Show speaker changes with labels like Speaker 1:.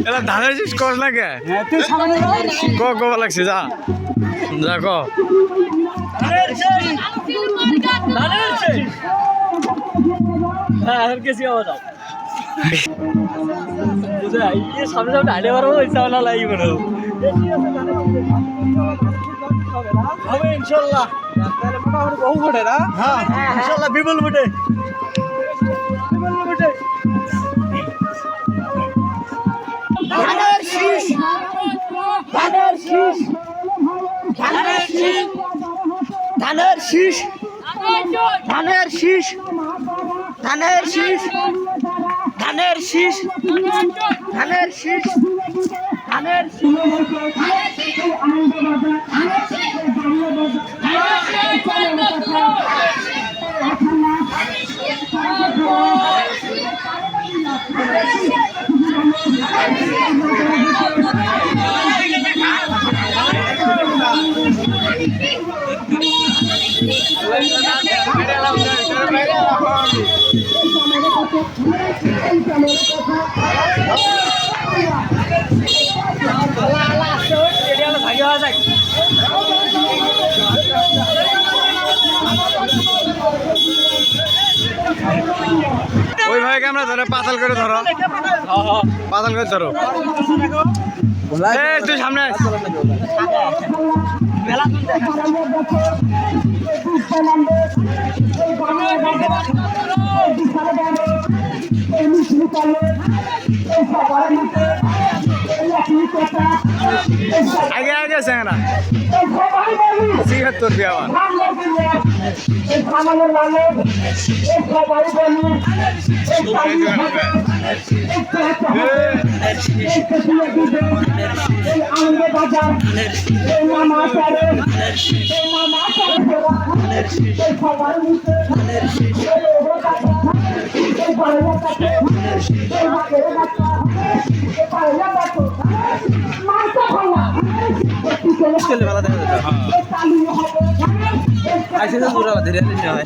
Speaker 1: এলা ধানের শীষ কস না কে ক লাগছে যা যা ক
Speaker 2: সামনে সামনে হাইলে পারবো ইচ্ছা না লাগবে না হবে ইনশাল্লাহ তাহলে মোটামুটি বহু ফুটে না হ্যাঁ ইনশাল্লাহ বিপুল ফুটে
Speaker 3: ধানের শীষ ধানের শীষ ধানের শীষ ধানের শীষ ধানের শীষ ধানের শীষ ধানের শীষ ধানের
Speaker 1: ওই ভাই ক্যামেরা ধরে পাতাল করে ধরো পাতাল করে ধরো তুই সামনে আগে আগে সেনা সিগাত্তর দিয়ে আমার
Speaker 2: আইসে তো দূরে ধীরে ধীরে হয়